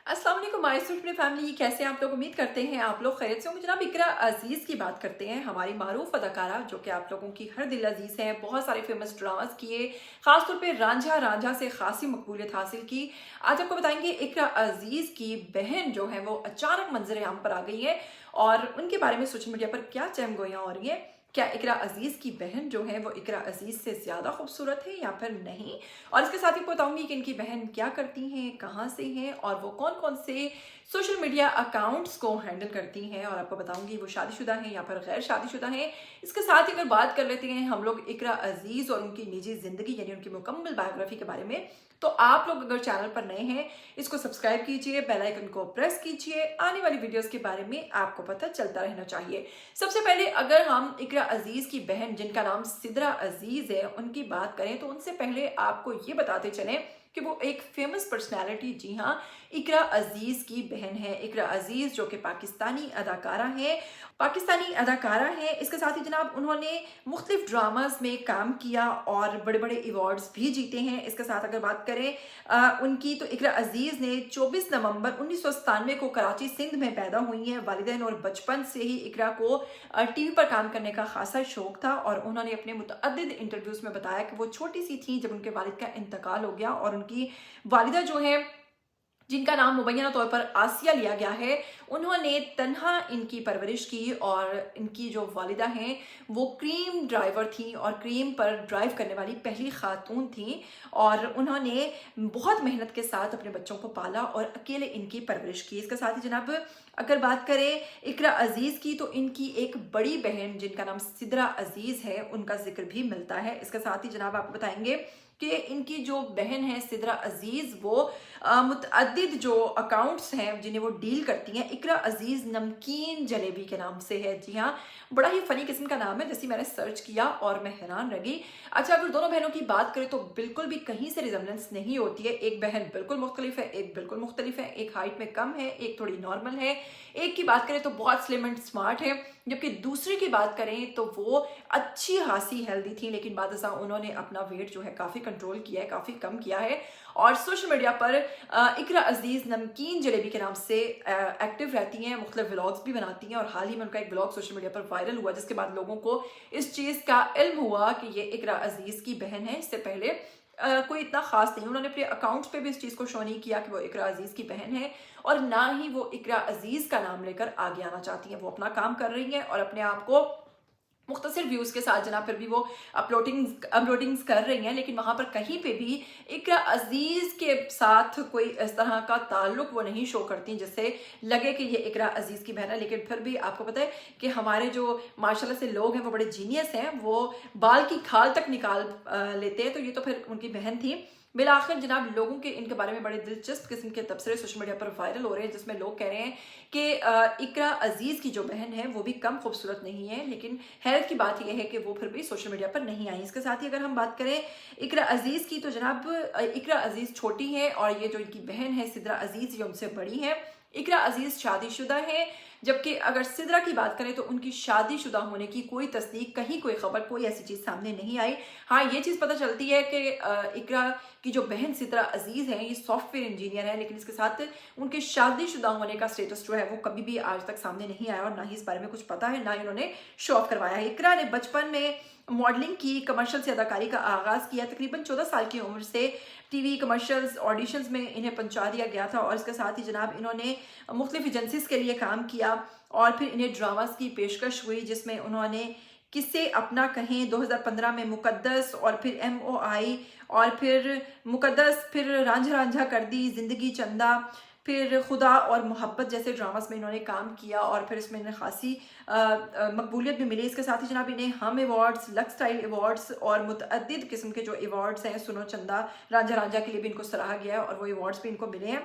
अस्सलाम वालेकुम my sweet family, कैसे हैं आप लोग। उम्मीद करते हैं आप लोग खैरियत से होंगे। जनाब इकरा अजीज़ की बात करते हैं, हमारी मारूफ अदाकारा जो कि आप लोगों की हर दिल अजीज़ है। बहुत सारे फेमस ड्रामास किए, खासतौर पे रांझा रांझा से खासी मकबूलियत हासिल की। आज आपको बताएंगे इकरा अजीज़ की बहन जो है वो अचानक मंजर आम पर आ गई है और उनके बारे में सोशल मीडिया पर क्या चहमगोइयाँ हो रही हैं। क्या इकरा अजीज़ की बहन जो है वो इकरा अजीज़ से ज़्यादा खूबसूरत है या फिर नहीं। और इसके साथ ही बताऊंगी कि इनकी बहन क्या करती हैं, कहाँ से हैं और वो कौन कौन से सोशल मीडिया अकाउंट्स को हैंडल करती हैं। और आपको बताऊंगी वो शादीशुदा हैं या फिर गैर शादीशुदा हैं। इसके साथ ही अगर बात कर लेते हैं हम लोग इकरा अजीज़ और उनकी निजी ज़िंदगी यानी उनकी मुकम्मल बायोग्राफी के बारे में, तो आप लोग अगर चैनल पर नए हैं इसको सब्सक्राइब कीजिए, बेल आइकन को प्रेस कीजिए, आने वाली वीडियोस के बारे में आपको पता चलता रहना चाहिए। सबसे पहले अगर हम इकरा अजीज़ की बहन जिनका नाम सिद्रा अजीज़ है उनकी बात करें तो उनसे पहले आपको ये बताते चलें कि वो एक फेमस पर्सनालिटी, जी हाँ, इकरा अजीज़ की बहन है। इकरा अजीज़ जो कि पाकिस्तानी अदाकारा है, इसके साथ ही जनाब उन्होंने मुख्तलिफ ड्रामास में काम किया और बड़े बड़े अवार्ड्स भी जीते हैं। इसके साथ अगर बात करें उनकी, तो इकरा अजीज़ ने 24 नवंबर 1997 को कराची सिंध में पैदा हुई हैं। वालिदैन और बचपन से ही इकरा को टीवी पर काम करने का खासा शौक था और उन्होंने अपने मुतअद्दिद इंटरव्यूज़ में बताया कि वो छोटी सी थी जब उनके वालिद का इंतकाल हो गया और उनकी वालिदा जो है, जिनका नाम मुबैना तौर पर आसिया लिया गया है, उन्होंने तन्हा इनकी परवरिश की। और इनकी जो वालिदा हैं वो क्रीम ड्राइवर थी और क्रीम पर ड्राइव करने वाली पहली खातून थी और उन्होंने बहुत मेहनत के साथ अपने बच्चों को पाला और अकेले इनकी परवरिश की। इसके साथ ही जनाब अगर बात करें इकरा अजीज़ की, तो इनकी एक बड़ी बहन जिनका नाम सिद्रा अजीज़ है उनका जिक्र भी मिलता है। इसके साथ ही जनाब आपको बताएंगे कि इनकी जो बहन है सिद्रा अजीज़ वो मुतअद्दिद जो अकाउंट्स हैं जिन्हें वो डील करती हैं, इकरा अजीज़ नमकीन जलेबी के नाम से है। जी हाँ, बड़ा ही फनी किस्म का नाम है, जैसे मैंने सर्च किया और मैं हैरान रह गई। अच्छा, अगर दोनों बहनों की बात करें तो बिल्कुल भी कहीं से रिजम्बलेंस नहीं होती है। एक बहन बिल्कुल मुख्तलिफ है, एक बिल्कुल मुख्तलिफ है। एक हाइट में कम है, एक थोड़ी नॉर्मल है। एक की बात करें तो बहुत स्लिम एंड स्मार्ट है, जबकि दूसरी की बात करें तो वो अच्छी खासी हेल्दी थी, लेकिन बाद उन्होंने अपना वेट जो है काफ़ी कंट्रोल किया है, काफ़ी कम किया है और सोशल मीडिया पर इकरा अजीज़ नमकीन जलेबी के नाम से एक्टिव रहती हैं, मुख्तलिफ व्लॉग्स भी बनाती हैं। और हाल ही में उनका एक व्लॉग सोशल मीडिया पर वायरल हुआ जिसके बाद लोगों को इस चीज़ का इल्म हुआ कि ये इकरा अजीज़ की बहन है। इससे पहले कोई इतना खास नहीं, उन्होंने अपने अकाउंट्स पे भी इस चीज़ को शो नहीं किया कि वो इकरा अजीज़ की बहन है और ना ही वो इकरा अजीज़ का नाम लेकर आगे आना चाहती हैं। वो अपना काम कर रही हैं और अपने आप को मुख्तसर व्यूज़ के साथ जनाब फिर भी वो अपलोडिंग्स कर रही हैं, लेकिन वहाँ पर कहीं पे भी इकरा अजीज़ के साथ कोई इस तरह का ताल्लुक वो नहीं शो करती जिससे लगे कि ये इकरा अजीज़ की बहन है। लेकिन फिर भी आपको पता है कि हमारे जो माशाल्लाह से लोग हैं वो बड़े जीनियस हैं, वो बाल की खाल तक निकाल लेते हैं। तो ये तो फिर उनकी बहन थी। बिलाखिर जनाब लोगों के इनके बारे में बड़े दिलचस्प किस्म के तबसरे सोशल मीडिया पर वायरल हो रहे हैं जिसमें लोग कह रहे हैं कि इकरा अजीज़ की जो बहन है वो भी कम खूबसूरत नहीं है, लेकिन हैरत की बात यह है कि वो फिर भी सोशल मीडिया पर नहीं आई। इसके साथ ही अगर हम बात करें इकरा अजीज़ की, तो जनाब इकरा अजीज़ छोटी है और ये जो इनकी बहन है सिद्रा अजीज़ ये उनसे बड़ी है। इकरा अजीज़ शादीशुदा है, जबकि अगर सिद्रा की बात करें तो उनकी शादीशुदा होने की कोई तस्दीक, कहीं कोई खबर, कोई ऐसी चीज़ सामने नहीं आई। हाँ, ये चीज़ पता चलती है कि इकरा की जो बहन सिद्रा अजीज़ है ये सॉफ्टवेयर इंजीनियर है, लेकिन इसके साथ उनके शादीशुदा होने का स्टेटस जो है वो कभी भी आज तक सामने नहीं आया और ना ही इस बारे में कुछ पता है, ना ही उन्होंने शो ऑफ करवाया है। इकरा ने बचपन में मॉडलिंग की, कमर्शियल से अदाकारी का आगाज़ किया। तकरीबन 14 साल की उम्र से टीवी कमर्शियल्स ऑडिशंस में इन्हें पहुंचा दिया गया था और इसके साथ ही जनाब इन्होंने मुख्तलिफ एजेंसीज के लिए काम किया और फिर इन्हें ड्रामास की पेशकश हुई जिसमें उन्होंने किसे अपना कहें 2015 में, मुकद्दस और फिर MOI और फिर मुकद्दस, फिर रांझा रांझा कर दी, ज़िंदगी चंदा, फिर खुदा और मोहब्बत जैसे ड्रामास में इन्होंने काम किया और फिर इसमें इन्हें खासी मकबूलियत भी मिली। इसके साथ ही जनाब इन्हें हम अवार्ड्स, लक्स स्टाइल अवार्ड्स और मुतअद्दिद किस्म के जो अवार्ड्स हैं, सुनो चंदा, रांझा रांझा के लिए भी इनको सराहा गया है और वो अवार्ड्स भी इनको मिले हैं।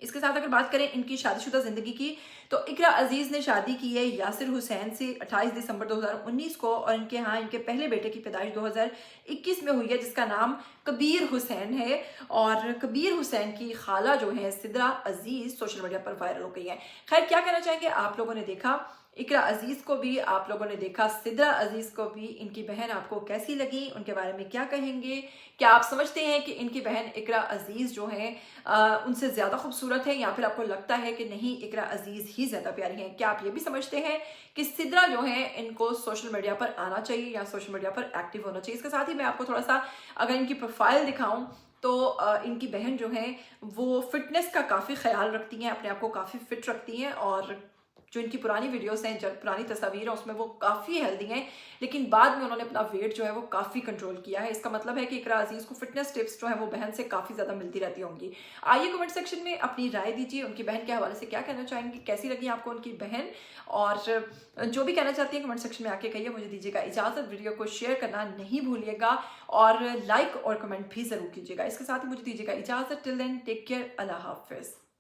इसके साथ अगर बात करें इनकी शादीशुदा ज़िंदगी की, तो इकरा अजीज़ ने शादी की है यासिर हुसैन से 28 दिसंबर 2019 को और इनके पहले बेटे की पैदाइश 2021 में हुई है जिसका नाम कबीर हुसैन है। और कबीर हुसैन की खाला जो है सिद्रा अजीज़ सोशल मीडिया पर वायरल हो गई है। खैर, क्या कहना चाहेंगे आप लोगों ने देखा इकरा अजीज़ को भी आप लोगों ने देखा, सिद्रा अजीज़ को भी। इनकी बहन आपको कैसी लगी, उनके बारे में क्या कहेंगे? क्या आप समझते हैं कि इनकी बहन इकरा अजीज़ जो हैं उनसे ज़्यादा खूबसूरत है, या फिर आपको लगता है कि नहीं इकरा अजीज़ ही ज़्यादा प्यारी हैं? क्या आप ये भी समझते हैं कि सिद्रा जो है इनको सोशल मीडिया पर आना चाहिए या सोशल मीडिया पर एक्टिव होना चाहिए? इसके साथ ही मैं आपको थोड़ा सा अगर इनकी प्रोफाइल दिखाऊं तो इनकी बहन जो है वो फिटनेस का काफ़ी ख्याल रखती हैं, अपने आप को काफ़ी फिट रखती हैं, और जो इनकी पुरानी वीडियोस हैं, जब पुरानी तस्वीर है उसमें वो काफ़ी हेल्दी हैं, लेकिन बाद में उन्होंने अपना वेट जो है वो काफ़ी कंट्रोल किया है। इसका मतलब है कि इकरा अजीज़ को फिटनेस टिप्स जो है वो बहन से काफ़ी ज़्यादा मिलती रहती होंगी। आइए कमेंट सेक्शन में अपनी राय दीजिए, उनकी बहन के हवाले से क्या कहना चाहेंगी, कैसी लगी आपको उनकी बहन, और जो भी कहना चाहती है कमेंट सेक्शन में आके कहिए। मुझे दीजिएगा इजाज़त, वीडियो को शेयर करना नहीं भूलिएगा और लाइक और कमेंट भी ज़रूर कीजिएगा। इसके साथ ही मुझे दीजिएगा इजाज़त। टिल देन टेक केयर, अल्लाह हाफिज़।